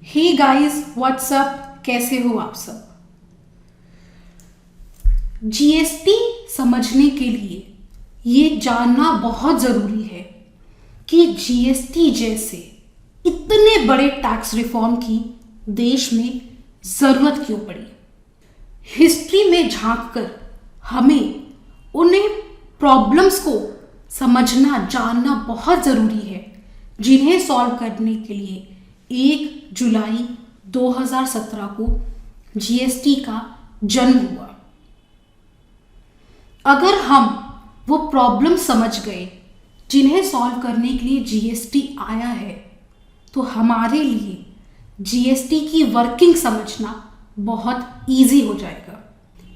Hey guys what's up, कैसे हो आप सब। जीएसटी समझने के लिए ये जानना बहुत ज़रूरी है कि जीएसटी जैसे इतने बड़े टैक्स रिफॉर्म की देश में ज़रूरत क्यों पड़ी। हिस्ट्री में झांककर हमें उन्हें प्रॉब्लम्स को समझना जानना बहुत ज़रूरी है जिन्हें सॉल्व करने के लिए 1 जुलाई 2017 को जीएसटी का जन्म हुआ। अगर हम वो प्रॉब्लम समझ गए जिन्हें सॉल्व करने के लिए जीएसटी आया है तो हमारे लिए जीएसटी की वर्किंग समझना बहुत इजी हो जाएगा।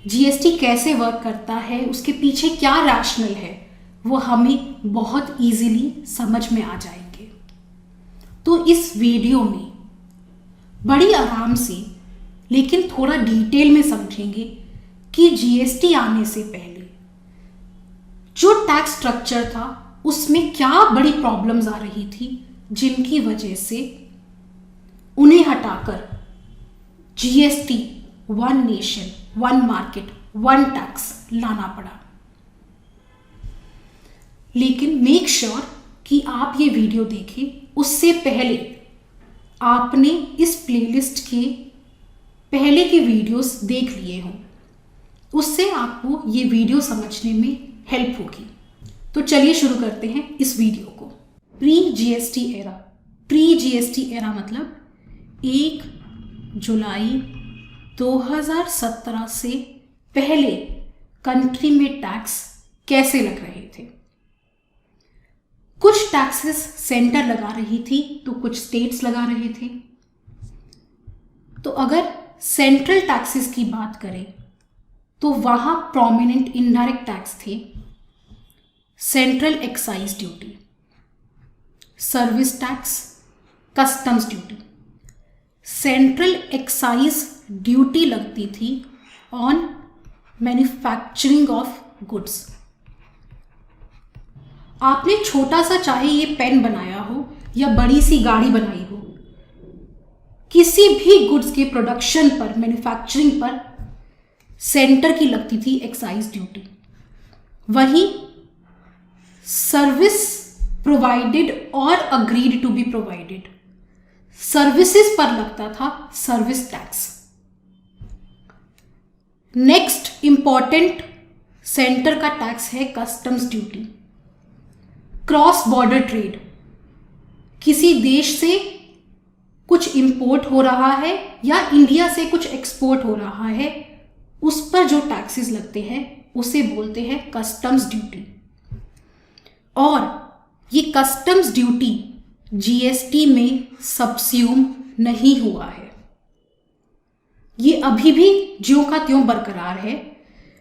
जीएसटी कैसे वर्क करता है, उसके पीछे क्या रैशनल है, वो हमें बहुत इजीली समझ में आ जाएंगे। तो इस वीडियो में बड़ी आराम से लेकिन थोड़ा डिटेल में समझेंगे कि जीएसटी आने से पहले जो टैक्स स्ट्रक्चर था उसमें क्या बड़ी प्रॉब्लम्स आ रही थी जिनकी वजह से उन्हें हटाकर GST one nation one market one tax लाना पड़ा। लेकिन मेक श्योर कि आप ये वीडियो देखें उससे पहले आपने इस प्लेलिस्ट के पहले के वीडियोस देख लिए हों, उससे आपको ये वीडियो समझने में हेल्प होगी। तो चलिए शुरू करते हैं इस वीडियो को। प्री जीएसटी एरा मतलब 1 जुलाई 2017 से पहले कंट्री में टैक्स कैसे लग रहे थे। कुछ टैक्सेस सेंटर लगा रही थी तो कुछ स्टेट्स लगा रहे थे। तो अगर सेंट्रल टैक्सेस की बात करें तो वहां प्रोमिनेंट इनडायरेक्ट टैक्स थे central excise duty, service tax, customs duty. Central excise duty लगती थी ऑन मैन्युफैक्चरिंग ऑफ गुड्स। आपने छोटा सा चाहे ये पेन बनाया हो या बड़ी सी गाड़ी बनाई हो, किसी भी गुड्स के प्रोडक्शन पर, मैन्युफैक्चरिंग पर सेंटर की लगती थी एक्साइज ड्यूटी। वही सर्विस प्रोवाइडेड और agreed to be provided, services पर लगता था service tax. Next important centre का टैक्स है customs duty. Cross border trade, किसी देश से कुछ इंपोर्ट हो रहा है या इंडिया से कुछ एक्सपोर्ट हो रहा है, उस पर जो टैक्सेस लगते हैं उसे बोलते हैं कस्टम्स ड्यूटी। और ये कस्टम्स ड्यूटी जीएसटी में सबस्यूम नहीं हुआ है, ये अभी भी ज्यों का त्यों बरकरार है,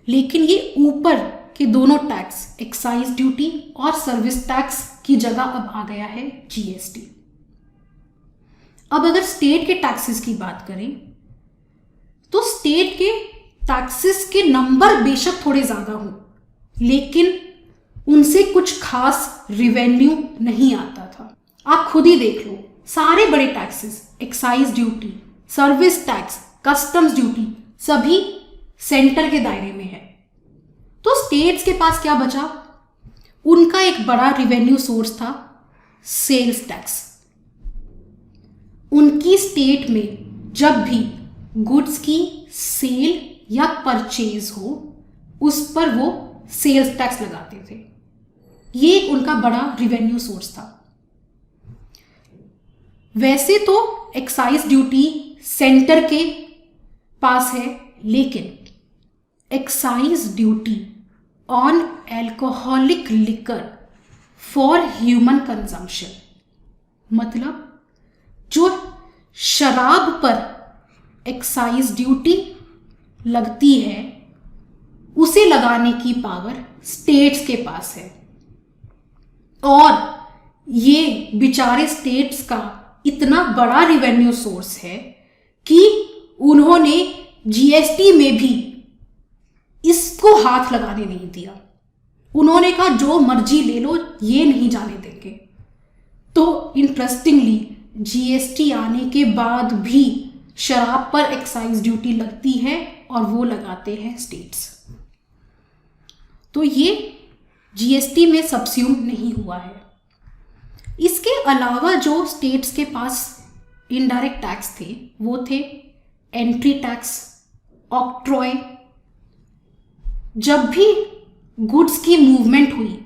लेकिन ये ऊपर कि दोनों टैक्स एक्साइज ड्यूटी और सर्विस टैक्स की जगह अब आ गया है जीएसटी। अब अगर स्टेट के टैक्सेस की बात करें तो स्टेट के टैक्सेस के नंबर बेशक थोड़े ज्यादा हो लेकिन उनसे कुछ खास रिवेन्यू नहीं आता था। आप खुद ही देख लो, सारे बड़े taxes, excise duty, service tax, customs duty सभी सेंटर के दायरे में है। तो स्टेट्स के पास क्या बचा? उनका एक बड़ा रिवेन्यू सोर्स था सेल्स टैक्स। उनकी स्टेट में जब भी गुड्स की सेल या परचेज हो उस पर वो सेल्स टैक्स लगाते थे। ये उनका बड़ा रिवेन्यू सोर्स था। वैसे तो एक्साइज ड्यूटी सेंटर के पास है, लेकिन excise duty on alcoholic liquor for human consumption, मतलब जो शराब पर एक्साइज ड्यूटी लगती है उसे लगाने की पावर स्टेट्स के पास है। और ये बेचारे स्टेट्स का इतना बड़ा रिवेन्यू सोर्स है कि उन्होंने जीएसटी में भी इसको हाथ लगाने नहीं दिया। उन्होंने कहा जो मर्जी ले लो, ये नहीं जाने देंगे। तो इंटरेस्टिंगली जीएसटी आने के बाद भी शराब पर एक्साइज ड्यूटी लगती है और वो लगाते हैं स्टेट्स। तो ये जीएसटी में सबस्यूम नहीं हुआ है। इसके अलावा जो स्टेट्स के पास इनडायरेक्ट टैक्स थे वो थे एंट्री टैक्स, ऑक्ट्रॉय। जब भी गुड्स की मूवमेंट हुई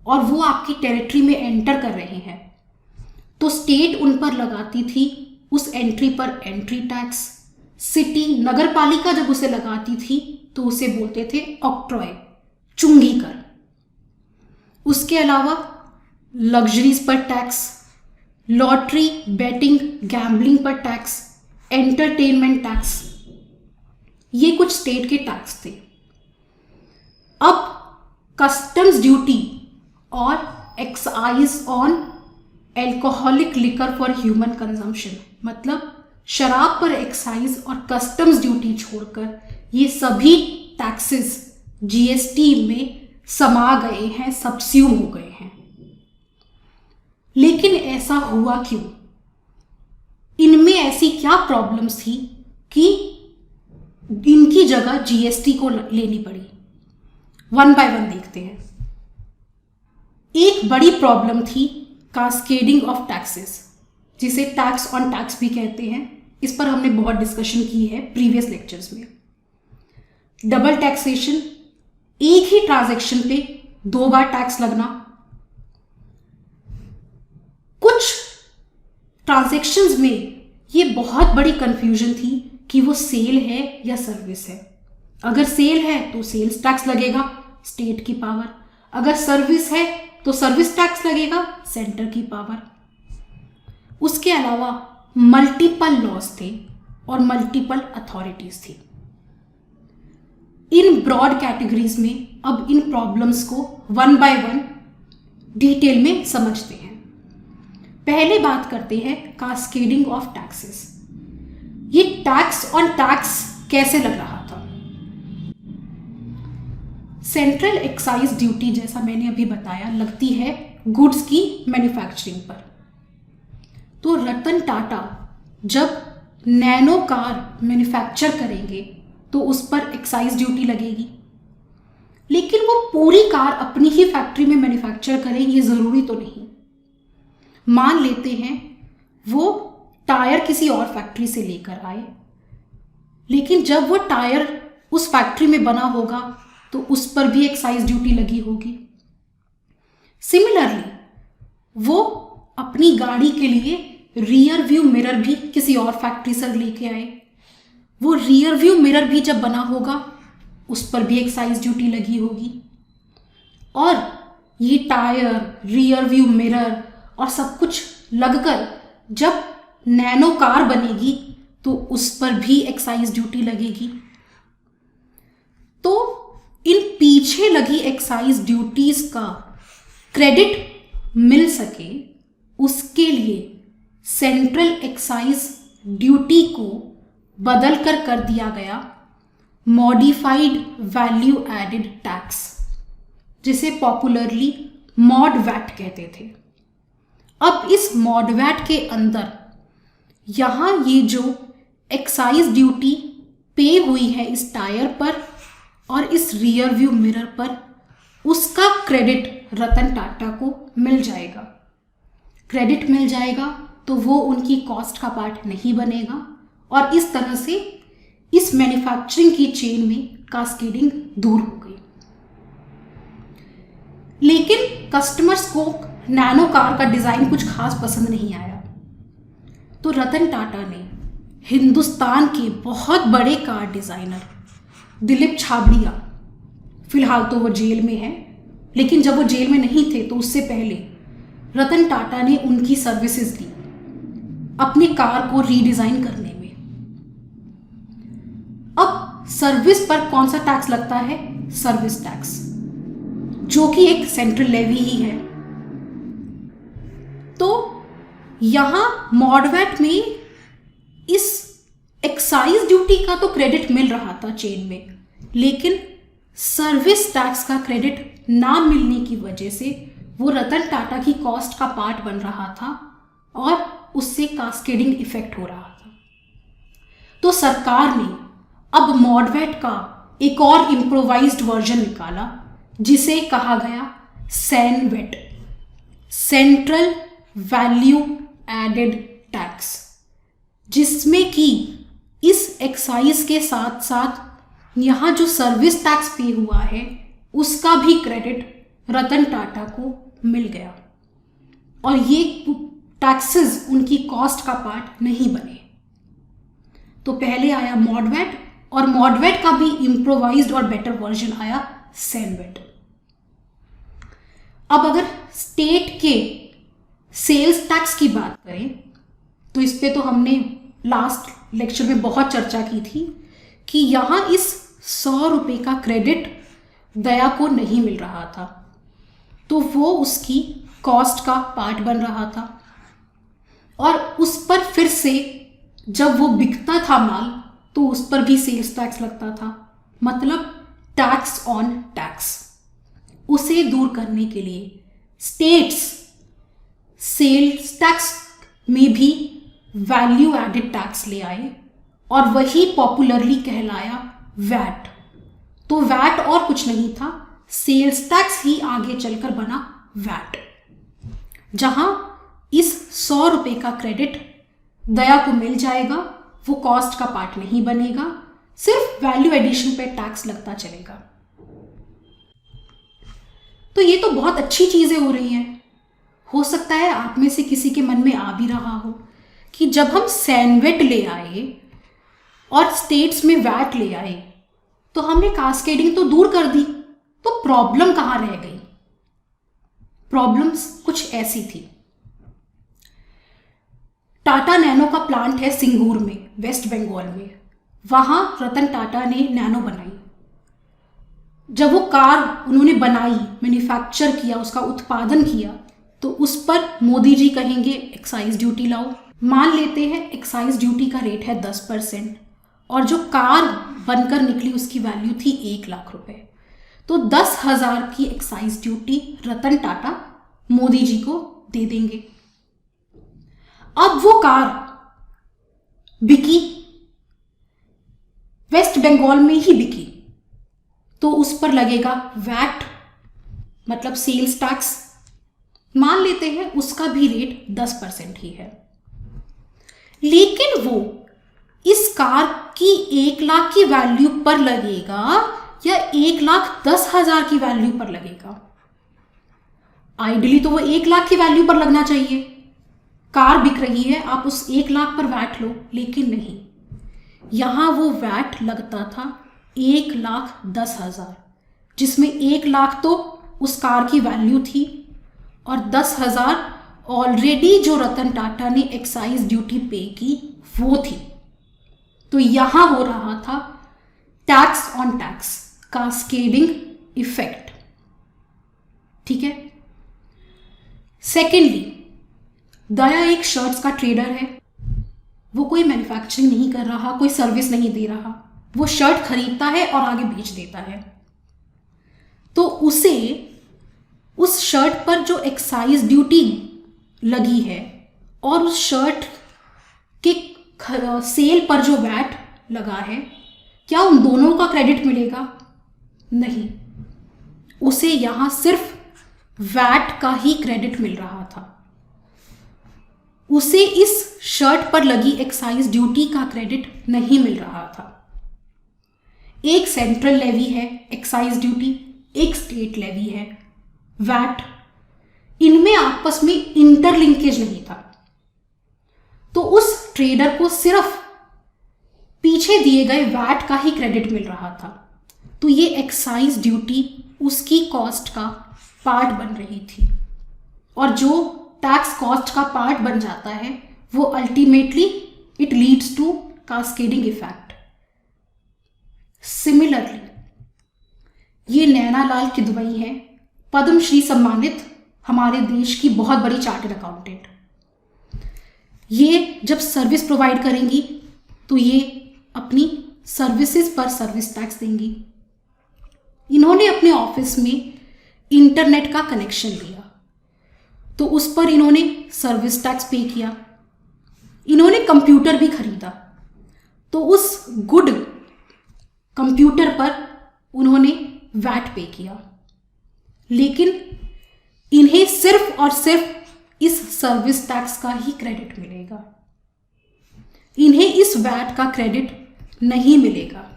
और वो आपकी टेरिटरी में एंटर कर रहे हैं तो स्टेट उन पर लगाती थी उस एंट्री पर एंट्री टैक्स। सिटी नगर पालिका जब उसे लगाती थी तो उसे बोलते थे ऑक्ट्रॉय, चुंगी कर। उसके अलावा लग्जरीज पर टैक्स, लॉटरी, बेटिंग, गैम्बलिंग पर टैक्स, एंटरटेनमेंट टैक्स, ये कुछ स्टेट के टैक्स थे। अब कस्टम्स ड्यूटी और excise on alcoholic liquor for human consumption, मतलब शराब पर एक्साइज और कस्टम्स ड्यूटी छोड़कर ये सभी टैक्सेस जीएसटी में समा गए हैं, सबस्यूम हो गए हैं। लेकिन ऐसा हुआ क्यों? इनमें ऐसी क्या प्रॉब्लम्स थी कि इनकी जगह जीएसटी को लेनी पड़ी? वन बाय वन देखते हैं। एक बड़ी प्रॉब्लम थी कास्केडिंग ऑफ टैक्सेस, जिसे टैक्स ऑन टैक्स भी कहते हैं। इस पर हमने बहुत डिस्कशन की है प्रीवियस लेक्चर्स में। डबल टैक्सेशन, एक ही ट्रांजैक्शन पे 2 बार टैक्स लगना। कुछ ट्रांजैक्शंस में ये बहुत बड़ी कंफ्यूजन थी कि वो सेल है या सर्विस है। अगर सेल है तो सेल्स टैक्स लगेगा, स्टेट की पावर। अगर सर्विस है तो सर्विस टैक्स लगेगा, सेंटर की पावर। उसके अलावा मल्टीपल लॉज थे और मल्टीपल अथॉरिटीज थी। इन ब्रॉड कैटेगरीज में अब इन प्रॉब्लम्स को वन बाय वन डिटेल में समझते हैं। पहले बात करते हैं कास्केडिंग ऑफ टैक्सेस। ये टैक्स ऑन टैक्स कैसे लग रहा था? सेंट्रल एक्साइज ड्यूटी, जैसा मैंने अभी बताया, लगती है गुड्स की मैन्युफैक्चरिंग पर। तो रतन टाटा जब नैनो कार मैन्युफैक्चर करेंगे तो उस पर एक्साइज ड्यूटी लगेगी। लेकिन वो पूरी कार अपनी ही फैक्ट्री में मैन्युफैक्चर करें ये ज़रूरी तो नहीं। मान लेते हैं वो टायर किसी और फैक्ट्री से लेकर आए, लेकिन जब वो टायर उस फैक्ट्री में बना होगा तो उस पर भी एक्साइज ड्यूटी लगी होगी। सिमिलरली वो अपनी गाड़ी के लिए रियर व्यू मिरर भी किसी और फैक्ट्री से लेके आए, वो रियर व्यू मिरर भी जब बना होगा उस पर भी एक्साइज ड्यूटी लगी होगी। और ये टायर, रियर व्यू मिरर और सब कुछ लगकर जब नैनो कार बनेगी तो उस पर भी एक्साइज ड्यूटी लगेगी। तो इन पीछे लगी एक्साइज ड्यूटीज का क्रेडिट मिल सके उसके लिए सेंट्रल एक्साइज ड्यूटी को बदल कर दिया गया मॉडिफाइड वैल्यू एडेड टैक्स, जिसे पॉपुलरली मॉड वैट कहते थे। अब इस मॉड वैट के अंदर यहाँ ये जो एक्साइज ड्यूटी पे हुई है इस टायर पर और इस रियर व्यू मिरर पर, उसका क्रेडिट रतन टाटा को मिल जाएगा। क्रेडिट मिल जाएगा तो वो उनकी कॉस्ट का पार्ट नहीं बनेगा और इस तरह से इस मैन्युफैक्चरिंग की चेन में कास्केडिंग दूर हो गई। लेकिन कस्टमर्स को नैनो कार का डिज़ाइन कुछ खास पसंद नहीं आया, तो रतन टाटा ने हिंदुस्तान के बहुत बड़े कार डिज़ाइनर दिलीप छाबड़िया, फिलहाल तो वो जेल में है, लेकिन जब वो जेल में नहीं थे तो उससे पहले रतन टाटा ने उनकी सर्विसेज दी अपनी कार को रीडिज़ाइन करने में। अब सर्विस पर कौन सा टैक्स लगता है? सर्विस टैक्स, जो कि एक सेंट्रल लेवी ही है। तो यहां मॉडवैट में इस एक्साइज ड्यूटी का तो क्रेडिट मिल रहा था चेन में, लेकिन सर्विस टैक्स का क्रेडिट ना मिलने की वजह से वो रतन टाटा की कॉस्ट का पार्ट बन रहा था और उससे कास्केडिंग इफेक्ट हो रहा था। तो सरकार ने अब मॉडवेट का एक और इम्प्रोवाइज्ड वर्जन निकाला जिसे कहा गया CENVAT, central value added tax, जिसमें कि इस एक्साइज के साथ साथ यहाँ जो सर्विस टैक्स पे हुआ है उसका भी क्रेडिट रतन टाटा को मिल गया और ये टैक्सेस उनकी कॉस्ट का पार्ट नहीं बने। तो पहले आया मॉडवेट और मॉडवेट का भी इम्प्रोवाइज्ड और बेटर वर्जन आया सैनवेट। अब अगर स्टेट के सेल्स टैक्स की बात करें तो इस पे तो हमने लास्ट लेक्चर में बहुत चर्चा की थी कि यहाँ इस 100 रुपये का क्रेडिट दया को नहीं मिल रहा था, तो वो उसकी कॉस्ट का पार्ट बन रहा था और उस पर फिर से जब वो बिकता था माल तो उस पर भी सेल्स टैक्स लगता था, मतलब टैक्स ऑन टैक्स। उसे दूर करने के लिए स्टेट्स सेल्स टैक्स में भी वैल्यू एडेड टैक्स ले आए और वही पॉपुलरली कहलाया वैट। तो वैट और कुछ नहीं था, सेल्स टैक्स ही आगे चलकर बना वैट, जहां इस 100 रुपये का क्रेडिट दया को मिल जाएगा, वो कॉस्ट का पार्ट नहीं बनेगा, सिर्फ वैल्यू एडिशन पे टैक्स लगता चलेगा। तो ये तो बहुत अच्छी चीजें हो रही हैं। हो सकता है आप में से किसी के मन में आ भी रहा हो कि जब हम सैनवेट ले आए और स्टेट्स में वैट ले आए तो हमने कास्केडिंग तो दूर कर दी, तो प्रॉब्लम कहाँ रह गई? प्रॉब्लम्स कुछ ऐसी थी। टाटा नैनो का प्लांट है सिंगूर में, वेस्ट बंगाल में। वहां रतन टाटा ने नैनो बनाई। जब वो कार उन्होंने बनाई, मैन्युफैक्चर किया, उसका उत्पादन किया, तो उस पर मोदी जी कहेंगे एक्साइज ड्यूटी लाओ। मान लेते हैं एक्साइज ड्यूटी का रेट है 10% और जो कार बनकर निकली उसकी वैल्यू थी 1 लाख रुपए, तो 10,000 की एक्साइज ड्यूटी रतन टाटा मोदी जी को दे देंगे। अब वो कार बिकी, वेस्ट बंगाल में ही बिकी, तो उस पर लगेगा वैट, मतलब सेल्स टैक्स। मान लेते हैं उसका भी रेट 10% ही है, लेकिन वो इस कार की 1 लाख की वैल्यू पर लगेगा या 1,10,000 की वैल्यू पर लगेगा? आइडियली तो वो 1 लाख की वैल्यू पर लगना चाहिए। कार बिक रही है, आप उस 1 लाख पर वैट लो, लेकिन नहीं, यहां वो वैट लगता था 1,10,000, जिसमें 1 लाख तो उस कार की वैल्यू थी और 10,000 ऑलरेडी जो रतन टाटा ने एक्साइज ड्यूटी पे की वो थी। तो यहां हो रहा था tax on tax, cascading effect. ठीक है। सेकेंडली, दया एक शर्ट्स का ट्रेडर है। वो कोई मैन्युफैक्चरिंग नहीं कर रहा, कोई सर्विस नहीं दे रहा, वो शर्ट खरीदता है और आगे बेच देता है। तो उसे उस शर्ट पर जो एक्साइज ड्यूटी लगी है और उस शर्ट के सेल पर जो वैट लगा है, क्या उन दोनों का क्रेडिट मिलेगा? नहीं, उसे यहां सिर्फ वैट का ही क्रेडिट मिल रहा था। उसे इस शर्ट पर लगी एक्साइज ड्यूटी का क्रेडिट नहीं मिल रहा था। एक सेंट्रल लेवी है एक्साइज ड्यूटी, एक स्टेट लेवी है वैट। इनमें आपस में इंटरलिंकेज नहीं था, तो उस ट्रेडर को सिर्फ पीछे दिए गए वैट का ही क्रेडिट मिल रहा था। तो ये एक्साइज ड्यूटी उसकी कॉस्ट का पार्ट बन रही थी, और जो टैक्स कॉस्ट का पार्ट बन जाता है वो ultimately it leads to cascading effect. Similarly, ये नैनालाल किदवई है, पद्मश्री सम्मानित हमारे देश की बहुत बड़ी चार्टर्ड अकाउंटेंट। ये जब सर्विस प्रोवाइड करेंगी तो ये अपनी सर्विसेज पर सर्विस टैक्स देंगी। इन्होंने अपने ऑफिस में इंटरनेट का कनेक्शन लिया, तो उस पर इन्होंने सर्विस टैक्स पे किया। इन्होंने कंप्यूटर भी खरीदा, तो उस गुड कंप्यूटर पर उन्होंने वैट पे किया, लेकिन इन्हें सिर्फ और सिर्फ इस सर्विस टैक्स का ही क्रेडिट मिलेगा, इन्हें इस वैट का क्रेडिट नहीं मिलेगा।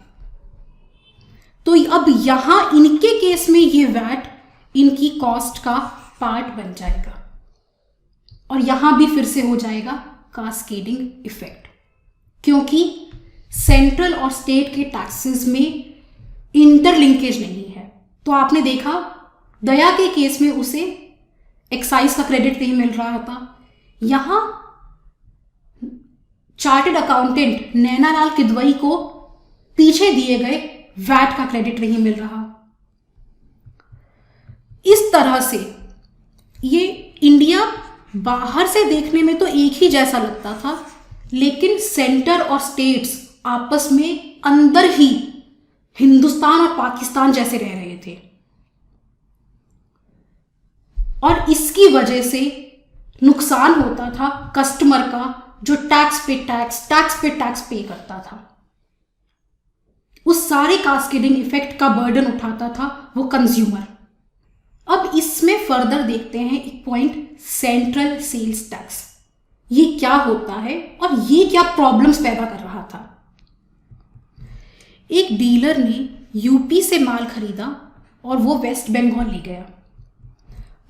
तो अब यहां इनके केस में ये वैट इनकी कॉस्ट का पार्ट बन जाएगा और यहां भी फिर से हो जाएगा कास्केडिंग इफेक्ट, क्योंकि सेंट्रल और स्टेट के टैक्सेस में इंटरलिंकेज नहीं है। तो आपने देखा दया के केस में उसे एक्साइज का क्रेडिट नहीं मिल रहा था, यहां चार्टर्ड अकाउंटेंट नैनालाल किदवई को पीछे दिए गए वैट का क्रेडिट नहीं मिल रहा। इस तरह से ये इंडिया बाहर से देखने में तो एक ही जैसा लगता था, लेकिन सेंटर और स्टेट्स आपस में अंदर ही हिंदुस्तान और पाकिस्तान जैसे रह रहे थे और इसकी वजह से नुकसान होता था कस्टमर का, जो टैक्स पे टैक्स पे करता था। उस सारे कास्केडिंग इफेक्ट का बर्डन उठाता था वो कंज्यूमर। अब इसमें फर्दर देखते हैं एक पॉइंट, सेंट्रल सेल्स टैक्स। ये क्या होता है और ये क्या प्रॉब्लम्स पैदा कर रहा था। एक डीलर ने यूपी से माल खरीदा और वो वेस्ट बंगाल ले गया।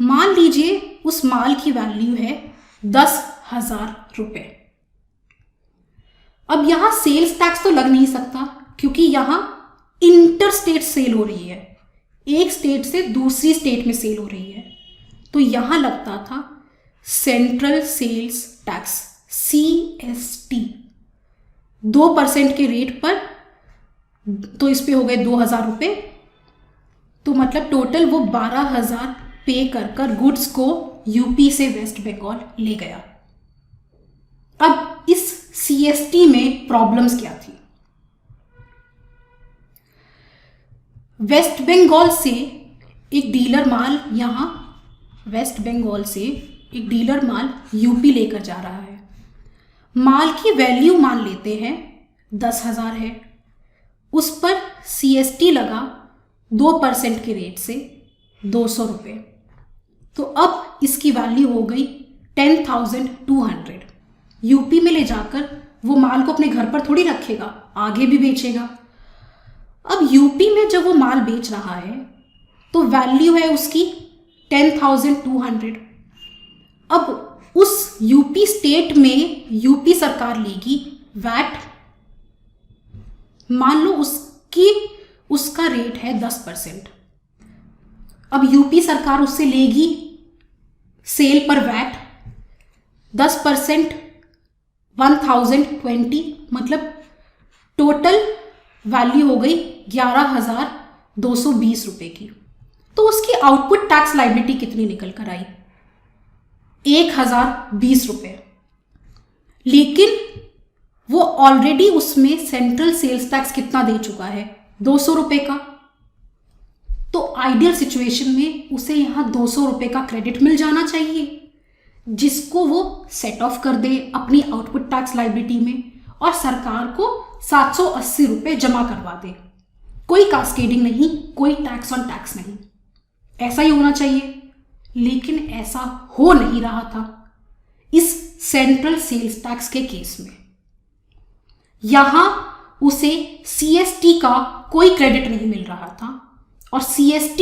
मान लीजिए उस माल की वैल्यू है 10,000 रुपए। अब यहां सेल्स टैक्स तो लग नहीं सकता, क्योंकि यहां इंटर स्टेट सेल हो रही है, एक स्टेट से दूसरी स्टेट में सेल हो रही है। तो यहां लगता था सेंट्रल सेल्स टैक्स CST 2% के रेट पर, तो इस पे हो गए 2,000 रुपये। तो मतलब टोटल वो 12,000 पे कर गुड्स को यूपी से वेस्ट बंगाल ले गया। अब इस CST में प्रॉब्लम्स क्या थी। वेस्ट बंगाल से एक डीलर माल यूपी लेकर जा रहा है। माल की वैल्यू मान लेते हैं 10,000 है, उस पर CST लगा 2% के रेट से 200 रुपये। तो अब इसकी वैल्यू हो गई 10,200। यूपी में ले जाकर वो माल को अपने घर पर थोड़ी रखेगा, आगे भी बेचेगा। अब यूपी में जब वो माल बेच रहा है तो वैल्यू है उसकी 10,200। अब उस यूपी स्टेट में यूपी सरकार लेगी वैट, मान लो उसका रेट है 10%। अब यूपी सरकार उससे लेगी सेल पर वैट 10%, 1,020, मतलब टोटल वैल्यू हो गई 11,220 रुपए की। तो उसकी आउटपुट टैक्स लायबिलिटी कितनी निकल कर आई, 1,020 रुपये। लेकिन वो ऑलरेडी उसमें सेंट्रल सेल्स टैक्स कितना दे चुका है, 200 रुपये का। तो आइडियल सिचुएशन में उसे यहां 200 रुपये का क्रेडिट मिल जाना चाहिए, जिसको वो सेट ऑफ कर दे अपनी आउटपुट टैक्स लायबिलिटी में और सरकार को 780 रुपये जमा करवा दे। कोई कास्केडिंग नहीं, कोई टैक्स ऑन टैक्स नहीं, ऐसा ही होना चाहिए। लेकिन ऐसा हो नहीं रहा था इस सेंट्रल सेल्स टैक्स के केस में। यहां उसे CST का कोई क्रेडिट नहीं मिल रहा था और CST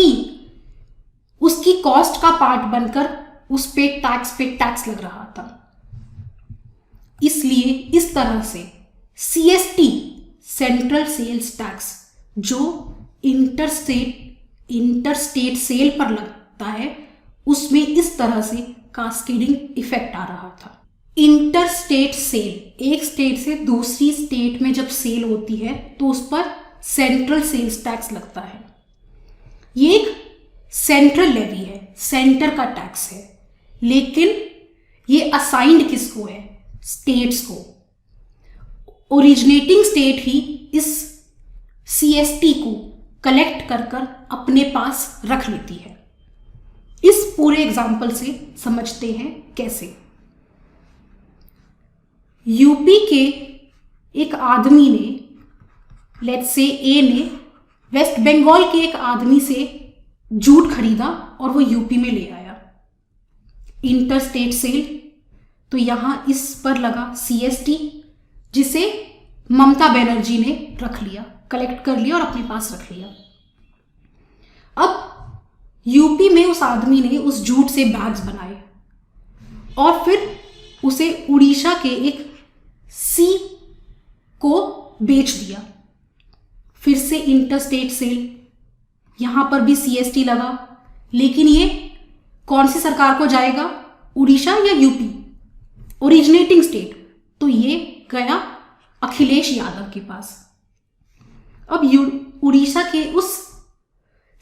उसकी कॉस्ट का पार्ट बनकर उस पे टैक्स लग रहा था। इसलिए इस तरह से CST सेंट्रल सेल्स टैक्स जो इंटरस्टेट सेल पर लगता है, उसमें इस तरह से कास्केडिंग इफेक्ट आ रहा था। इंटरस्टेट सेल, एक स्टेट से दूसरी स्टेट में जब सेल होती है तो उस पर सेंट्रल सेल्स टैक्स लगता है। ये एक सेंट्रल लेवी है, सेंटर का टैक्स है, लेकिन ये असाइंड किसको है, स्टेट्स को। ओरिजिनेटिंग स्टेट ही इस CST को कलेक्ट कर अपने पास रख लेती है। इस पूरे एग्जाम्पल से समझते हैं कैसे। यूपी के एक आदमी ने, लेट्स से ए ने, वेस्ट बंगाल के एक आदमी से जूट खरीदा और वो यूपी में ले आया, इंटर स्टेट सेल। तो यहां इस पर लगा सीएसटी, जिसे ममता बनर्जी ने रख लिया, कलेक्ट कर लिया और अपने पास रख लिया। अब यूपी में उस आदमी ने उस जूट से बैग्स बनाए और फिर उसे उड़ीसा के एक सी को बेच दिया। फिर से इंटरस्टेट सेल, यहां पर भी सीएसटी लगा, लेकिन ये कौन सी सरकार को जाएगा, उड़ीसा या यूपी, ओरिजिनेटिंग स्टेट। तो ये गया अखिलेश यादव के पास। अब उड़ीसा के उस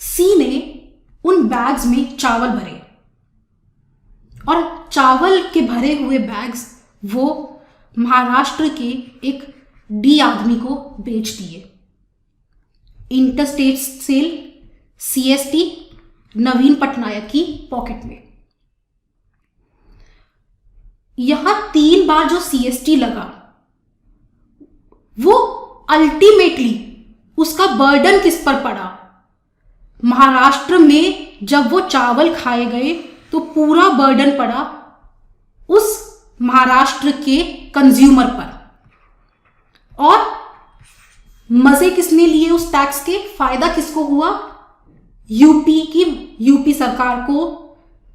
सी ने उन बैग्स में चावल भरे और चावल के भरे हुए बैग्स वो महाराष्ट्र के एक डी आदमी को बेच दिए। इंटरस्टेट सेल, सीएसटी नवीन पटनायक की पॉकेट में। यहां 3 बार जो सीएसटी लगा वो अल्टीमेटली उसका बर्डन किस पर पड़ा, महाराष्ट्र में जब वो चावल खाए गए तो पूरा बर्डन पड़ा उस महाराष्ट्र के कंज्यूमर पर। और मजे किसने लिए उस टैक्स के, फायदा किसको हुआ, यूपी सरकार को,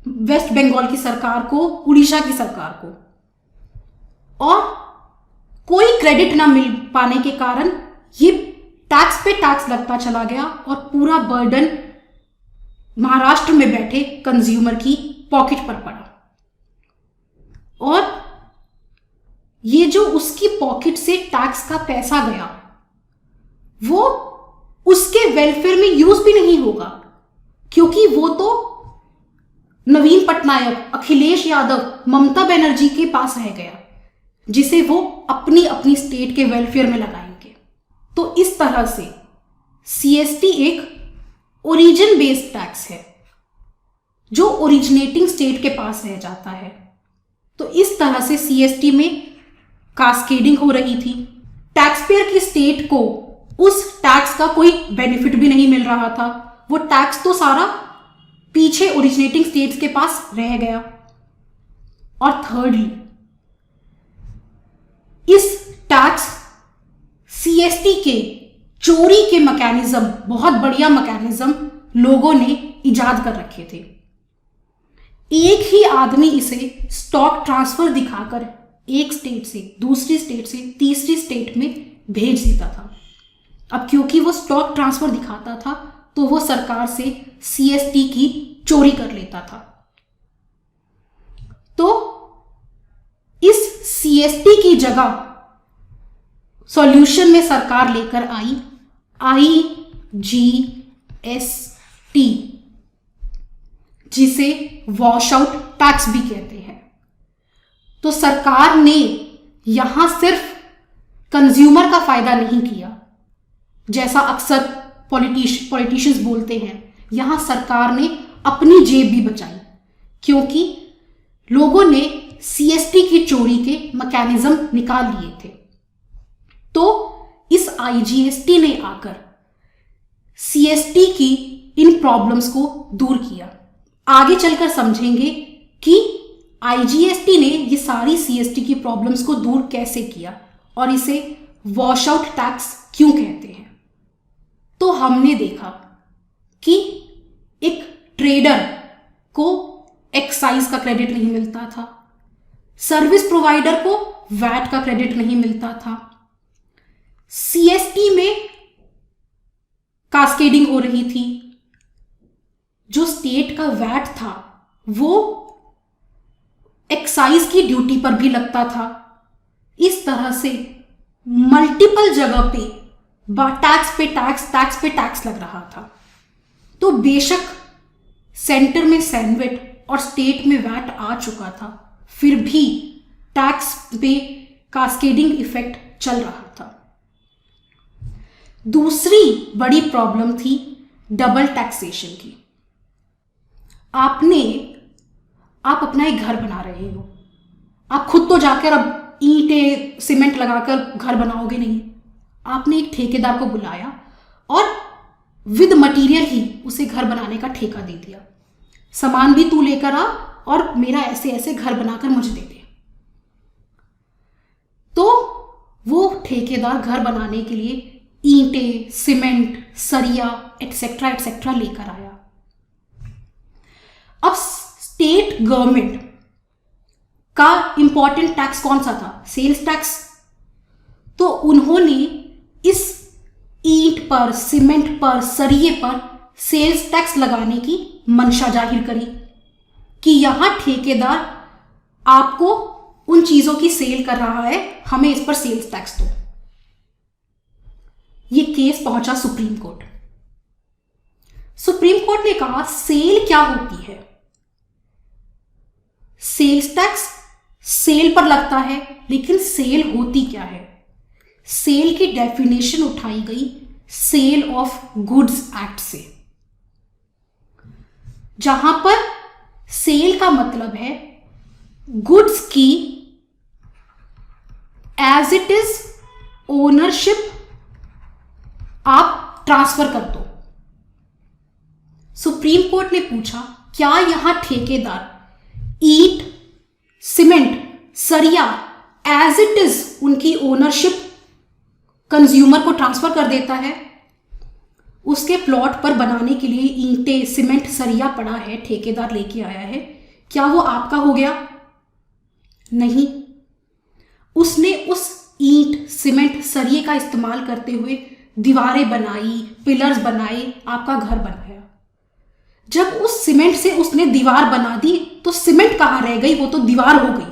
वेस्ट बंगाल की सरकार को, उड़ीसा की सरकार को। और कोई क्रेडिट ना मिल पाने के कारण ये टैक्स पे टैक्स लगता चला गया और पूरा बर्डन महाराष्ट्र में बैठे कंज्यूमर की पॉकेट पर पड़ा। और ये जो उसकी पॉकेट से टैक्स का पैसा गया वो उसके वेलफेयर में यूज भी नहीं होगा, क्योंकि वो तो नवीन पटनायक, अखिलेश यादव, ममता बनर्जी के पास रह गया, जिसे वो अपनी अपनी स्टेट के वेलफेयर में लगाएंगे। तो इस तरह से सीएसटी एक ओरिजिन बेस्ड टैक्स है जो ओरिजिनेटिंग स्टेट के पास रह जाता है। तो इस तरह से सीएसटी में कास्केडिंग हो रही थी। टैक्सपेयर की स्टेट को उस टैक्स का कोई बेनिफिट भी नहीं मिल रहा था, वो टैक्स तो सारा पीछे ओरिजिनेटिंग स्टेट्स के पास रह गया। और थर्डली, इस टैक्स सीएसटी के चोरी के मैकेनिज्म, बहुत बढ़िया मैकेनिज्म लोगों ने इजाद कर रखे थे। एक ही आदमी इसे स्टॉक ट्रांसफर दिखाकर एक स्टेट से दूसरी स्टेट से तीसरी स्टेट में भेज देता था। अब क्योंकि वो स्टॉक ट्रांसफर दिखाता था तो वो सरकार से सीएसटी की चोरी कर लेता था। तो इस सीएसटी की जगह सॉल्यूशन में सरकार लेकर आई आईजीएसटी, जिसे वॉश आउट टैक्स भी कहते हैं। तो सरकार ने यहां सिर्फ कंज्यूमर का फायदा नहीं किया, जैसा अक्सर पॉलिटिशियंस बोलते हैं, यहां सरकार ने अपनी जेब भी बचाई, क्योंकि लोगों ने सीएसटी की चोरी के मैकेनिज्म निकाल लिए थे। तो इस आईजीएसटी ने आकर सीएसटी की इन प्रॉब्लम्स को दूर किया। आगे चलकर समझेंगे कि आईजीएसटी ने ये सारी सीएसटी की प्रॉब्लम्स को दूर कैसे किया और इसे वॉश आउट टैक्स क्यों कहते हैं। तो हमने देखा कि एक ट्रेडर को एक्साइज का क्रेडिट नहीं मिलता था, सर्विस प्रोवाइडर को वैट का क्रेडिट नहीं मिलता था, सीएसटी में कास्केडिंग हो रही थी, जो स्टेट का वैट था वो एक्साइज की ड्यूटी पर भी लगता था। इस तरह से मल्टीपल जगह पे टैक्स पे टैक्स लग रहा था। तो बेशक सेंटर में सैंडविच और स्टेट में वैट आ चुका था, फिर भी टैक्स पे कास्केडिंग इफेक्ट चल रहा था। दूसरी बड़ी प्रॉब्लम थी डबल टैक्सेशन की। आप अपना एक घर बना रहे हो, आप खुद तो जाकर अब ईंटें सीमेंट लगाकर घर बनाओगे नहीं। आपने एक ठेकेदार को बुलाया और विद मटेरियल ही उसे घर बनाने का ठेका दे दिया। सामान भी तू लेकर आ और मेरा ऐसे ऐसे घर बनाकर मुझे दे दे। तो वो ठेकेदार घर बनाने के लिए ईंटें, सीमेंट, सरिया एटसेट्रा एटसेट्रा लेकर आया। अब स्टेट गवर्नमेंट का इंपॉर्टेंट टैक्स कौन सा था? Sales tax. तो उन्होंने इस ईंट पर, सीमेंट पर, सरिये पर सेल्स टैक्स लगाने की मंशा जाहिर करी कि यहां ठेकेदार आपको उन चीजों की सेल कर रहा है, हमें इस पर सेल्स टैक्स दो। ये केस पहुंचा सुप्रीम कोर्ट। सुप्रीम कोर्ट ने कहा सेल क्या होती है? सेल्स टैक्स सेल पर लगता है, लेकिन सेल होती क्या है? सेल की डेफिनेशन उठाई गई सेल ऑफ गुड्स एक्ट से, जहां पर सेल का मतलब है गुड्स की एज इट इज ओनरशिप आप ट्रांसफर कर दो। सुप्रीम कोर्ट ने पूछा क्या यहां ठेकेदार ईंट, सीमेंट, सरिया एज इट इज उनकी ओनरशिप कंज्यूमर को ट्रांसफर कर देता है? उसके प्लॉट पर बनाने के लिए ईंटें, सीमेंट, सरिया पड़ा है, ठेकेदार लेके आया है, क्या वो आपका हो गया? नहीं। उसने उस ईंट, सीमेंट, सरिये का इस्तेमाल करते हुए दीवारें बनाई, पिलर्स बनाए, आपका घर बनाया। जब उस सीमेंट से उसने दीवार बना दी तो सीमेंट कहां रह गई? वो तो दीवार हो गई।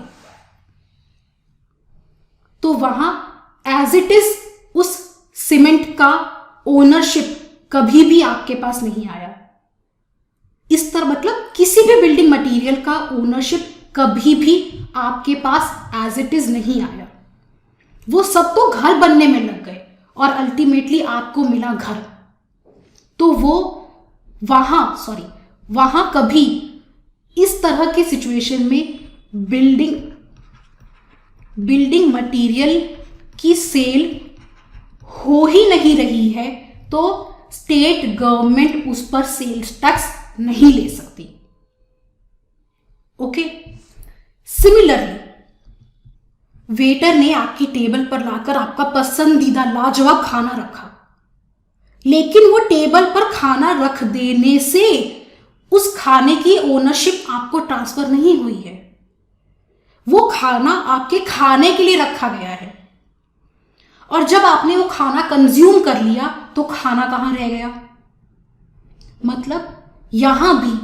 तो वहां एज इट इज उस सीमेंट का ओनरशिप कभी भी आपके पास नहीं आया। इस तरह मतलब किसी भी बिल्डिंग मटेरियल का ओनरशिप कभी भी आपके पास एज इट इज नहीं आया। वो सब तो घर बनने में लग गए और अल्टीमेटली आपको मिला घर। तो वो वहां कभी इस तरह की सिचुएशन में बिल्डिंग मटेरियल की सेल हो ही नहीं रही है, तो स्टेट गवर्नमेंट उस पर सेल्स टैक्स नहीं ले सकती। ओके। सिमिलरली वेटर ने आपकी टेबल पर लाकर आपका पसंदीदा लाजवाब खाना रखा, लेकिन वो टेबल पर खाना रख देने से उस खाने की ओनरशिप आपको ट्रांसफर नहीं हुई है। वो खाना आपके खाने के लिए रखा गया है, और जब आपने वो खाना कंज्यूम कर लिया तो खाना कहां रह गया? मतलब यहां भी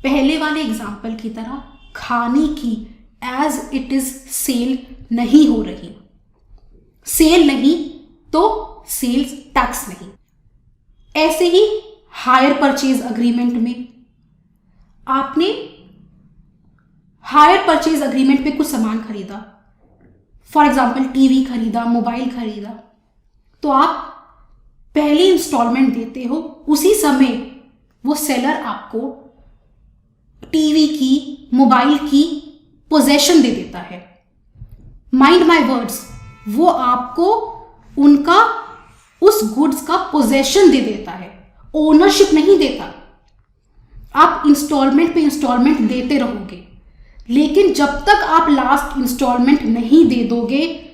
पहले वाले एग्जाम्पल की तरह खाने की एज इट इज सेल नहीं हो रही। सेल नहीं तो सेल्स टैक्स नहीं। ऐसे ही हायर परचेज अग्रीमेंट में आपने हायर परचेज अग्रीमेंट पे कुछ सामान खरीदा, फॉर एग्जाम्पल टीवी खरीदा, मोबाइल खरीदा, तो आप पहली इंस्टॉलमेंट देते हो, उसी समय वो सेलर आपको टीवी की, मोबाइल की पोजेशन दे देता है। माइंड माय वर्ड्स, वो आपको उनका उस गुड्स का पोजेशन दे देता है, ओनरशिप नहीं देता। आप इंस्टॉलमेंट पे इंस्टॉलमेंट देते रहोगे, लेकिन जब तक आप लास्ट इंस्टॉलमेंट नहीं दे दोगे,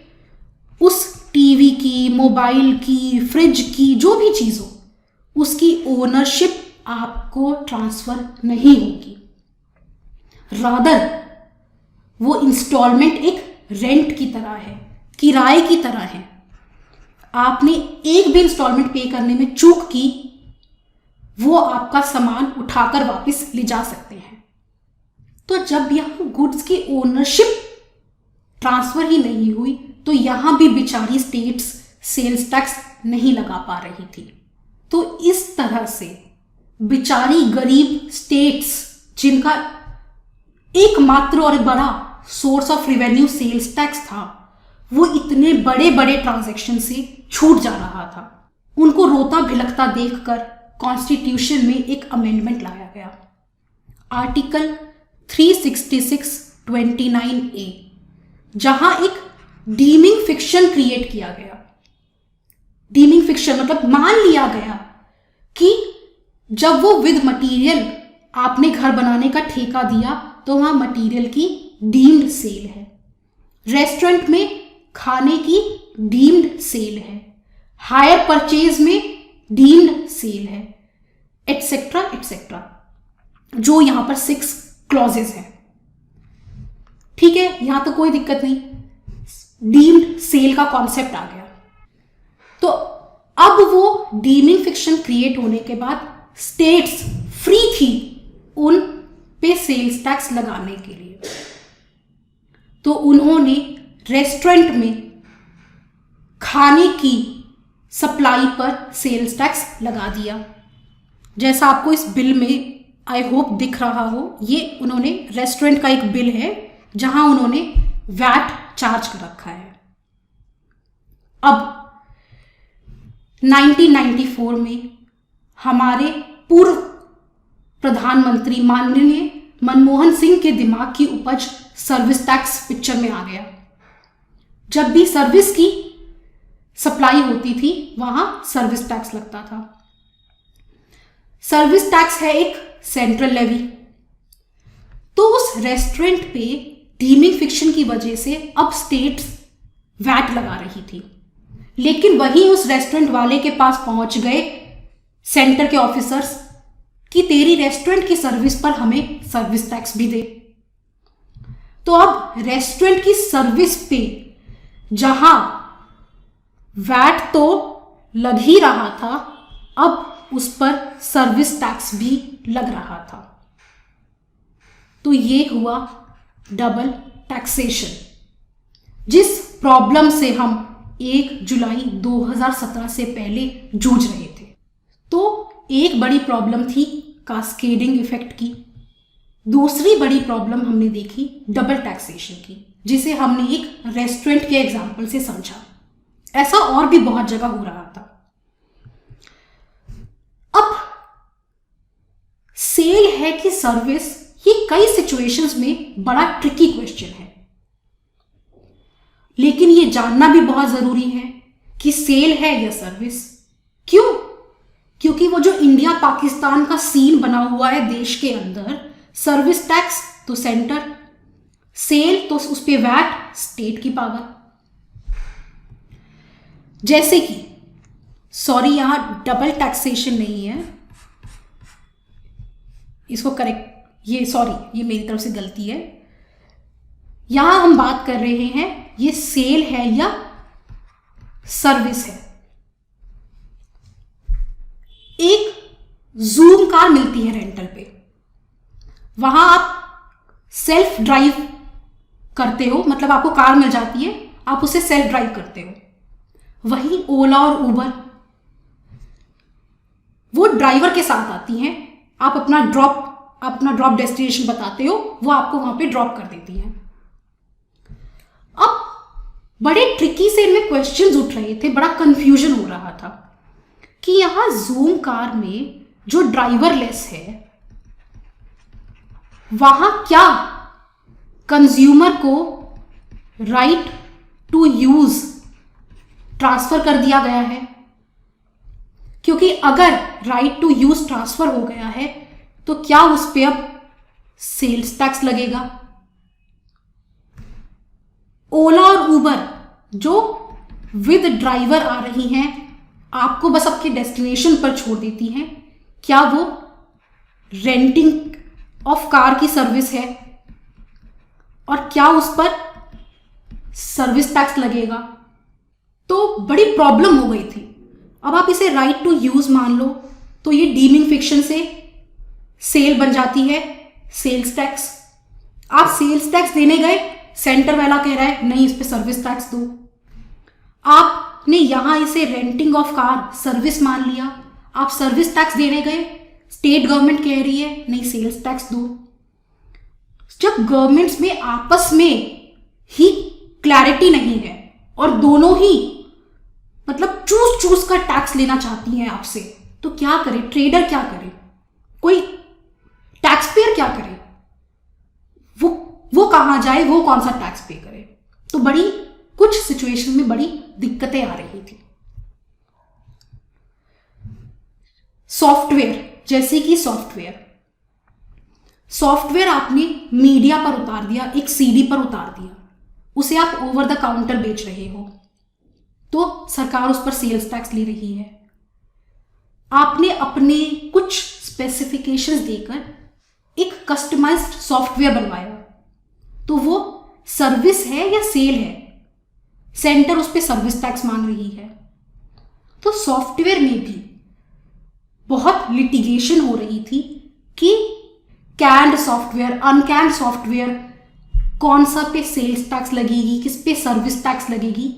उस टीवी की, मोबाइल की, फ्रिज की, जो भी चीज हो, उसकी ओनरशिप आपको ट्रांसफर नहीं होगी। रादर वो इंस्टॉलमेंट एक रेंट की तरह है, किराए की तरह है। आपने एक भी इंस्टॉलमेंट पे करने में चूक की, वो आपका सामान उठाकर वापस ले जा सकते हैं। तो जब यहां गुड्स की ओनरशिप ट्रांसफर ही नहीं हुई, तो यहां भी बेचारी स्टेट्स सेल्स टैक्स नहीं लगा पा रही थी। तो इस तरह से बेचारी गरीब स्टेट्स, जिनका एकमात्र और बड़ा source of revenue sales tax था, वो इतने बड़े बड़े ट्रांजैक्शन से छूट जा रहा था। उनको रोता भिलकता देखकर कॉन्स्टिट्यूशन में एक अमेंडमेंट लाया गया, आर्टिकल 366(29)A, जहां एक डीमिंग फिक्शन क्रिएट किया गया। डीमिंग फिक्शन मतलब मान लिया गया कि जब वो विद मटेरियल आपने घर बनाने का ठेका दिया तो वहां मटेरियल की डीम्ड सेल है, रेस्टोरेंट में खाने की डीम्ड सेल है, हायर परचेज में डीम्ड सेल है, एटसेट्रा एटसेट्रा, जो यहां पर 6 क्लॉजेस हैं। ठीक है, यहां तो कोई दिक्कत नहीं, डीम्ड सेल का कॉन्सेप्ट आ गया। तो अब वो डीमिंग फिक्शन क्रिएट होने के बाद स्टेट्स फ्री थी उन पे सेल्स टैक्स लगाने के लिए, तो उन्होंने रेस्टोरेंट में खाने की सप्लाई पर सेल्स टैक्स लगा दिया। जैसा आपको इस बिल में आई होप दिख रहा हो, ये उन्होंने रेस्टोरेंट का एक बिल है जहां उन्होंने वैट चार्ज कर रखा है। अब 1994 में हमारे पूर्व प्रधानमंत्री माननीय मनमोहन सिंह के दिमाग की उपज सर्विस टैक्स पिक्चर में आ गया। जब भी सर्विस की सप्लाई होती थी वहां सर्विस टैक्स लगता था। सर्विस टैक्स है एक सेंट्रल लेवी। तो उस रेस्टोरेंट पे डीमिंग फिक्शन की वजह से अब स्टेट्स वैट लगा रही थी, लेकिन वहीं उस रेस्टोरेंट वाले के पास पहुंच गए सेंटर के ऑफिसर्स कि तेरी रेस्टोरेंट की सर्विस पर हमें सर्विस टैक्स भी दे। तो अब रेस्टोरेंट की सर्विस पे जहां वैट तो लग ही रहा था, अब उस पर सर्विस टैक्स भी लग रहा था। तो ये हुआ डबल टैक्सेशन, जिस प्रॉब्लम से हम 1 जुलाई 2017 से पहले जूझ रहे थे। तो एक बड़ी प्रॉब्लम थी कास्केडिंग इफेक्ट की, दूसरी बड़ी प्रॉब्लम हमने देखी डबल टैक्सेशन की, जिसे हमने एक रेस्टोरेंट के एग्जाम्पल से समझा। ऐसा और भी बहुत जगह हो रहा था। अब सेल है कि सर्विस, ये कई सिचुएशंस में बड़ा ट्रिकी क्वेश्चन है, लेकिन ये जानना भी बहुत जरूरी है कि सेल है या सर्विस। क्यों? क्योंकि वो जो इंडिया पाकिस्तान का सीन बना हुआ है देश के अंदर, सर्विस टैक्स तो सेंटर, सेल तो उस पे वैट, स्टेट की पावर। जैसे कि सॉरी, यहां डबल टैक्सेशन नहीं है, इसको करेक्ट, ये सॉरी, ये मेरी तरफ से गलती है। यहां हम बात कर रहे हैं ये सेल है या सर्विस है। एक जूम कार मिलती है रेंटल पे, वहां आप सेल्फ ड्राइव करते हो, मतलब आपको कार मिल जाती है, आप उसे सेल्फ ड्राइव करते हो। वहीं ओला और उबर वो ड्राइवर के साथ आती हैं, आप अपना ड्रॉप डेस्टिनेशन बताते हो, वो आपको वहां पे ड्रॉप कर देती हैं। अब बड़े ट्रिकी से इनमें क्वेश्चंस उठ रहे थे, बड़ा कंफ्यूजन हो रहा था कि यहां जूम कार में जो ड्राइवरलेस है, वहां क्या कंज्यूमर को राइट टू यूज ट्रांसफर कर दिया गया है? क्योंकि अगर राइट टू यूज ट्रांसफर हो गया है तो क्या उस पे अब सेल्स टैक्स लगेगा? ओला और उबर जो विद ड्राइवर आ रही हैं, आपको बस आपके डेस्टिनेशन पर छोड़ देती हैं, क्या वो रेंटिंग ऑफ कार की सर्विस है? और क्या उस पर सर्विस टैक्स लगेगा? तो बड़ी प्रॉब्लम हो गई थी। अब आप इसे राइट टू यूज मान लो तो ये डीमिंग फिक्शन से सेल बन जाती है सेल्स टैक्स। आप सेल्स टैक्स देने गए, सेंटर वाला कह रहा है नहीं, इस पे सर्विस टैक्स दो। आपने यहां इसे रेंटिंग ऑफ कार सर्विस मान लिया, आप सर्विस टैक्स देने गए, स्टेट गवर्नमेंट कह रही है नहीं, सेल्स टैक्स दो। जब गवर्नमेंट्स में आपस में ही क्लैरिटी नहीं है और दोनों ही मतलब चूस का टैक्स लेना चाहती हैं आपसे, तो क्या करे? ट्रेडर क्या करे? कोई टैक्स पेयर क्या करे? वो कहां जाए, वो कौन सा टैक्स पे करे? तो बड़ी कुछ सिचुएशन में बड़ी दिक्कतें आ रही थी। सॉफ्टवेयर, जैसे कि सॉफ्टवेयर आपने मीडिया पर उतार दिया, एक सीडी पर उतार दिया, उसे आप ओवर द काउंटर बेच रहे हो, तो सरकार उस पर सेल्स टैक्स ले रही है। आपने अपने कुछ स्पेसिफिकेशंस देकर एक कस्टमाइज्ड सॉफ्टवेयर बनवाया, तो वो सर्विस है या सेल है, सेंटर उस पर सर्विस टैक्स मांग रही है। तो सॉफ्टवेयर में भी बहुत लिटिगेशन हो रही थी कि कैंड सॉफ्टवेयर, अनकैंड सॉफ्टवेयर, कौन सा पे सेल्स टैक्स लगेगी, किस पे सर्विस टैक्स लगेगी,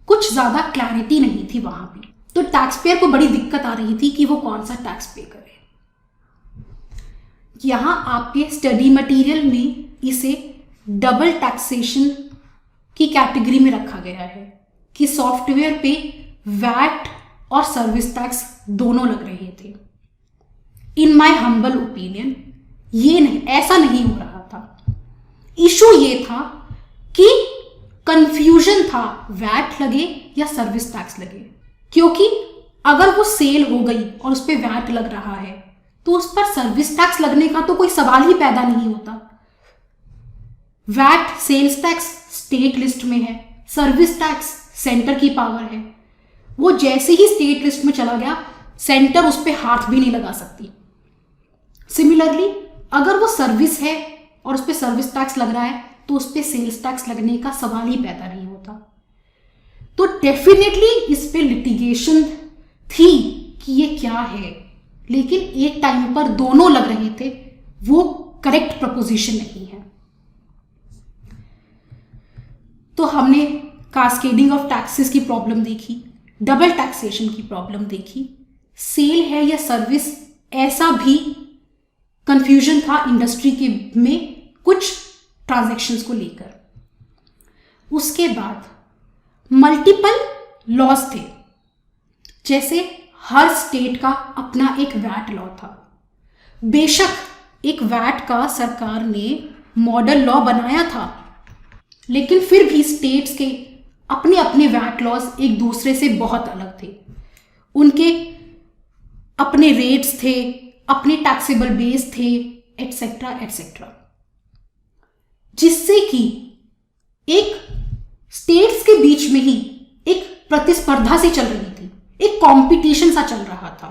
कुछ ज्यादा क्लैरिटी नहीं थी वहां पे। तो टैक्स पेयर को बड़ी दिक्कत आ रही थी कि वो कौन सा टैक्स पे करे। यहां आपके स्टडी मटेरियल में इसे डबल टैक्सेशन की कैटेगरी में रखा गया है कि सॉफ्टवेयर पे वैट और सर्विस टैक्स दोनों लग रहे थे। इन माय हम्बल ओपिनियन ये नहीं, ऐसा नहीं हो रहा था। इशू ये था कि कंफ्यूजन था वैट लगे या सर्विस टैक्स लगे, क्योंकि अगर वो सेल हो गई और उस पर वैट लग रहा है तो उस पर सर्विस टैक्स लगने का तो कोई सवाल ही पैदा नहीं होता। VAT sales tax state list में है, सर्विस टैक्स सेंटर की पावर है। वो जैसे ही स्टेट लिस्ट में चला गया, सेंटर उस पर हाथ भी नहीं लगा सकती। सिमिलरली अगर वो सर्विस है और उस पर सर्विस टैक्स लग रहा है तो उस पर सेल्स टैक्स लगने का सवाल ही पैदा नहीं होता। तो डेफिनेटली इस पे लिटिगेशन थी कि ये क्या है, लेकिन एक टाइम पर दोनों लग रहे थे, वो करेक्ट प्रपोजिशन नहीं है। तो हमने कास्केडिंग ऑफ टैक्सेस की प्रॉब्लम देखी, डबल टैक्सेशन की प्रॉब्लम देखी, सेल है या सर्विस, ऐसा भी कंफ्यूजन था इंडस्ट्री के में कुछ ट्रांजैक्शंस को लेकर। उसके बाद मल्टीपल लॉज थे, जैसे हर स्टेट का अपना एक वैट लॉ था। बेशक एक वैट का सरकार ने मॉडल लॉ बनाया था, लेकिन फिर भी स्टेट्स के अपने अपने वैट लॉज एक दूसरे से बहुत अलग थे। उनके अपने रेट्स थे, अपने टैक्सेबल बेस थे, एटसेट्रा एटसेट्रा, जिससे कि एक स्टेट्स के बीच में ही एक प्रतिस्पर्धा सी चल रही थी, एक कंपटीशन सा चल रहा था।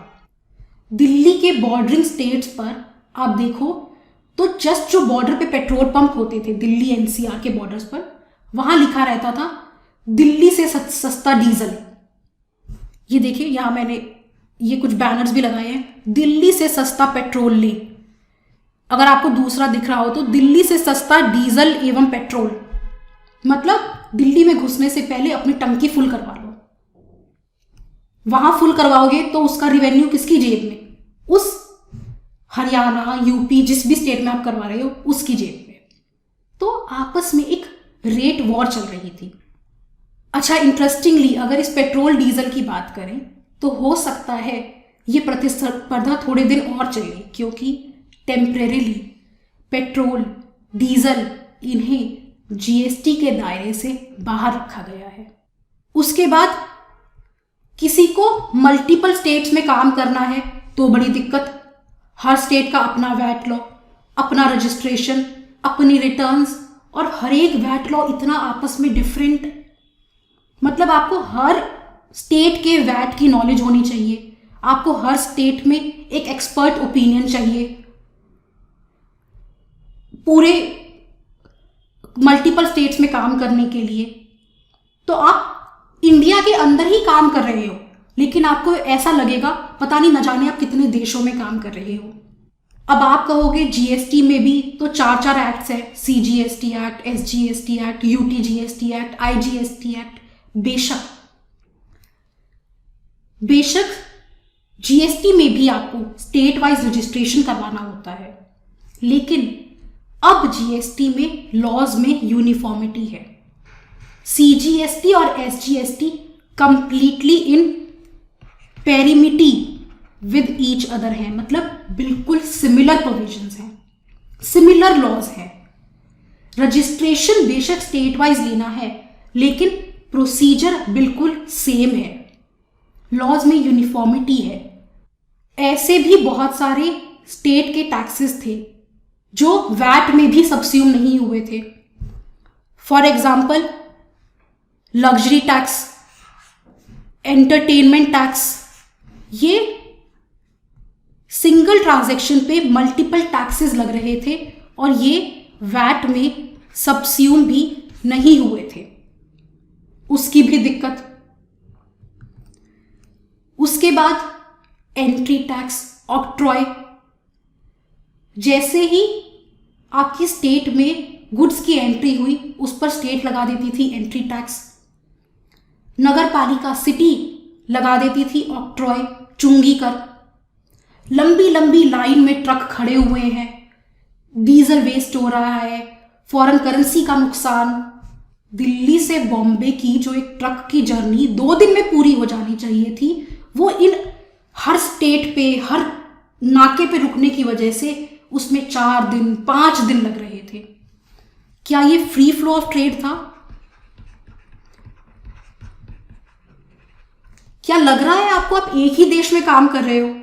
दिल्ली के बॉर्डरिंग स्टेट्स पर आप देखो तो जस्ट जो बॉर्डर पे पेट्रोल पंप होते थे, दिल्ली एनसीआर के बॉर्डर्स पर, वहां लिखा रहता था दिल्ली से सस्ता डीजल। ये देखिए यहां मैंने ये कुछ बैनर्स भी लगाए हैं, दिल्ली से सस्ता पेट्रोल ले। अगर आपको दूसरा दिख रहा हो तो दिल्ली से सस्ता डीजल एवं पेट्रोल, मतलब दिल्ली में घुसने से पहले अपनी टंकी फुल करवा लो। वहां फुल करवाओगे तो उसका रिवेन्यू किसकी जेब में? उस हरियाणा, यूपी, जिस भी स्टेट में आप करवा रहे हो उसकी जेब में। तो आपस में एक रेट वॉर चल रही थी। अच्छा, इंटरेस्टिंगली अगर इस पेट्रोल डीजल की बात करें तो हो सकता है ये प्रतिस्पर्धा थोड़े दिन और चले, क्योंकि टेम्परेरीली पेट्रोल, डीजल इन्हें जीएसटी के दायरे से बाहर रखा गया है। उसके बाद किसी को मल्टीपल स्टेट्स में काम करना है तो बड़ी दिक्कत। हर स्टेट का अपना वैट लॉ, अपना रजिस्ट्रेशन, अपनी रिटर्न्स, और हर एक वैट लॉ इतना आपस में डिफरेंट। मतलब आपको हर स्टेट के वैट की नॉलेज होनी चाहिए, आपको हर स्टेट में एक एक्सपर्ट ओपिनियन चाहिए। पूरे मल्टीपल स्टेट्स में काम करने के लिए तो आप इंडिया के अंदर ही काम कर रहे हो, लेकिन आपको ऐसा लगेगा पता नहीं न जाने आप कितने देशों में काम कर रहे हो। अब आप कहोगे जीएसटी में भी तो 4 एक्ट्स है, CGST act, SGST act, UTGST act, IGST act. बेशक जीएसटी में भी आपको स्टेट वाइज रजिस्ट्रेशन करवाना होता है, लेकिन अब जीएसटी में लॉज में यूनिफॉर्मिटी है। सीजीएसटी और SGST completely in parity with each other है, मतलब बिल्कुल सिमिलर प्रोविजंस हैं, सिमिलर लॉज हैं। रजिस्ट्रेशन बेशक स्टेट वाइज लेना है, लेकिन प्रोसीजर बिल्कुल सेम है, लॉज में यूनिफॉर्मिटी है। ऐसे भी बहुत सारे स्टेट के टैक्सेस थे जो वैट में भी सबस्यूम नहीं हुए थे। For example luxury tax, entertainment tax, ये सिंगल ट्रांजैक्शन पे मल्टीपल टैक्सेस लग रहे थे और ये वैट में सबस्यूम भी नहीं हुए थे, उसकी भी दिक्कत। उसके बाद एंट्री टैक्स, ऑक्ट्रॉय। जैसे ही आपकी स्टेट में गुड्स की एंट्री हुई उस पर स्टेट लगा देती थी एंट्री टैक्स, नगर पालिका सिटी लगा देती थी ऑक्ट्रॉय, चुंगी कर। लंबी लंबी लाइन में ट्रक खड़े हुए हैं, डीजल वेस्ट हो रहा है, फॉरेन करेंसी का नुकसान। दिल्ली से बॉम्बे की जो एक ट्रक की जर्नी 2 दिन में पूरी हो जानी चाहिए थी, वो इन हर स्टेट पे, हर नाके पे रुकने की वजह से उसमें 4 दिन 5 दिन लग रहे थे। क्या ये फ्री फ्लो ऑफ ट्रेड था? क्या लग रहा है आपको आप एक ही देश में काम कर रहे हो?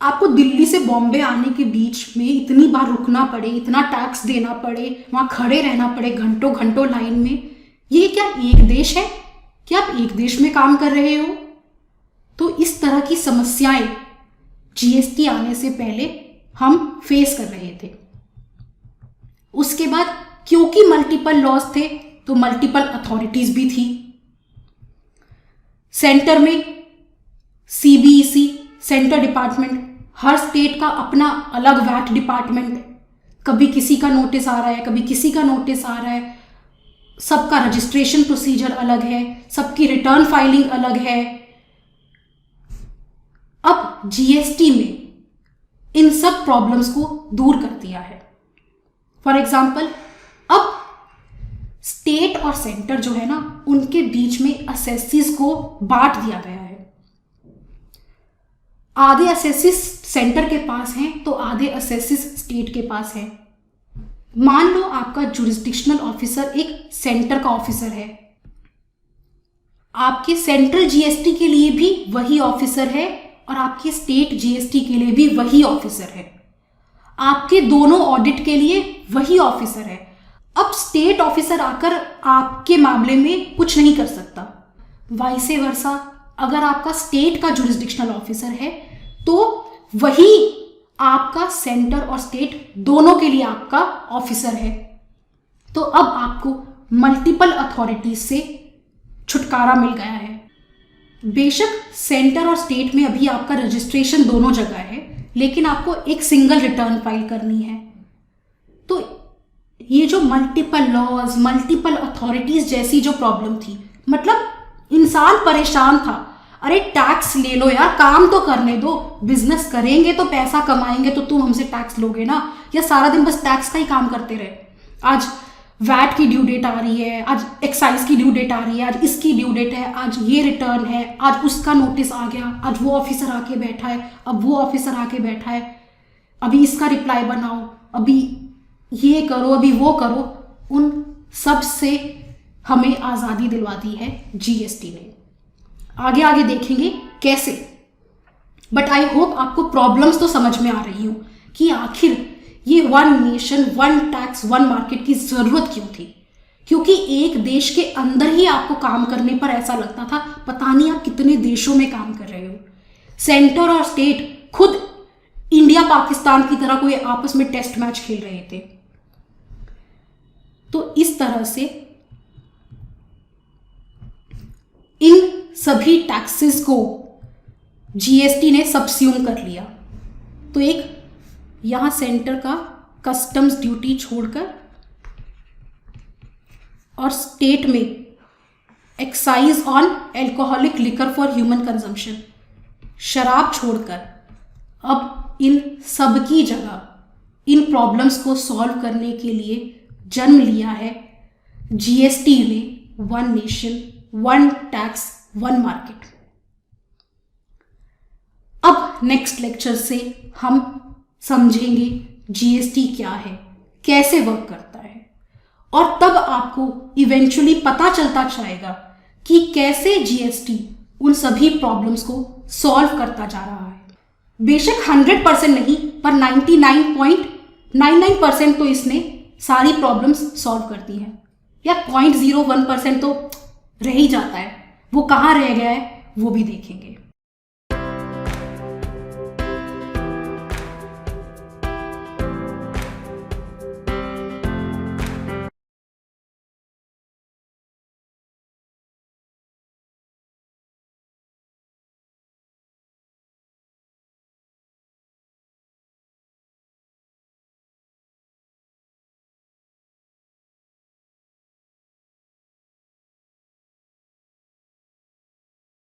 आपको दिल्ली से बॉम्बे आने के बीच में इतनी बार रुकना पड़े, इतना टैक्स देना पड़े, वहां खड़े रहना पड़े घंटों घंटों लाइन में। ये क्या एक देश है? क्या आप एक देश में काम कर रहे हो? तो इस तरह की समस्याएं जीएसटी आने से पहले हम फेस कर रहे थे। उसके बाद क्योंकि मल्टीपल लॉज थे तो मल्टीपल अथॉरिटीज भी थी। सेंटर में सीबीईसी, सेंटर डिपार्टमेंट, हर स्टेट का अपना अलग वैट डिपार्टमेंट। कभी किसी का नोटिस आ रहा है, कभी किसी का नोटिस आ रहा है, सबका रजिस्ट्रेशन प्रोसीजर अलग है, सबकी रिटर्न फाइलिंग अलग है। अब जीएसटी में इन सब प्रॉब्लम्स को दूर कर दिया है। फॉर एग्जाम्पल, अब स्टेट और सेंटर जो है ना, उनके बीच में असेसिस को बांट दिया गया है। आधे असेसिस सेंटर के पास हैं तो आधे असेसिस स्टेट के पास है। मान लो आपका जुरिस्डिक्शनल ऑफिसर एक सेंटर का ऑफिसर है, आपके सेंट्रल जीएसटी के लिए भी वही ऑफिसर है और आपके स्टेट जीएसटी के लिए भी वही ऑफिसर है। आपके दोनों ऑडिट के लिए वही ऑफिसर है। अब स्टेट ऑफिसर आकर आपके मामले में कुछ नहीं कर सकता। वाइसे वर्सा, अगर आपका स्टेट का जुरिस्डिक्शनल ऑफिसर है तो वही आपका सेंटर और स्टेट दोनों के लिए आपका ऑफिसर है। तो अब आपको मल्टीपल अथॉरिटीज से छुटकारा मिल गया है। बेशक सेंटर और स्टेट में अभी आपका रजिस्ट्रेशन दोनों जगह है, लेकिन आपको एक सिंगल रिटर्न फाइल करनी है। तो ये जो मल्टीपल लॉज, मल्टीपल अथॉरिटीज जैसी जो प्रॉब्लम थी, मतलब इंसान परेशान था। अरे टैक्स ले लो यार, काम तो करने दो, बिजनेस करेंगे तो पैसा कमाएंगे तो तुम हमसे टैक्स लोगे ना, या सारा दिन बस टैक्स का ही काम करते रहे। आज वैट की ड्यू डेट आ रही है, आज एक्साइज की ड्यू डेट आ रही है, आज इसकी ड्यू डेट है, आज ये रिटर्न है, आज उसका नोटिस आ गया, आज वो ऑफिसर आके बैठा है, अब वो ऑफिसर आके बैठा है, अभी इसका रिप्लाई बनाओ, अभी ये करो, अभी वो करो। उन सब से हमें आज़ादी दिलवा दी है जीएसटी ने। आगे आगे देखेंगे कैसे, बट आई होप आपको प्रॉब्लम्स तो समझ में आ रही हो कि आखिर ये one nation one tax one market की जरूरत क्यों थी। क्योंकि एक देश के अंदर ही आपको काम करने पर ऐसा लगता था पता नहीं आप कितने देशों में काम कर रहे हो। सेंटर और स्टेट खुद इंडिया पाकिस्तान की तरह कोई आपस में टेस्ट मैच खेल रहे थे। तो इस तरह से इन सभी टैक्सेस को जीएसटी ने सबस्यूम कर लिया। तो एक यहां सेंटर का कस्टम्स ड्यूटी छोड़कर और स्टेट में excise on alcoholic liquor for human consumption, शराब छोड़कर, अब इन सब की जगह इन प्रॉब्लम्स को सॉल्व करने के लिए जन्म लिया है जीएसटी ने one nation one tax one market. अब नेक्स्ट लेक्चर से हम समझेंगे जीएसटी क्या है, कैसे वर्क करता है, और तब आपको इवेंचुअली पता चलता जाएगा कि कैसे जीएसटी उन सभी प्रॉब्लम्स को सॉल्व करता जा रहा है। बेशक 100% नहीं, पर 99.99% तो इसने सारी प्रॉब्लम्स सॉल्व करती है, या 0.01% तो रह ही जाता है। वो कहाँ रह गया है वो भी देखेंगे।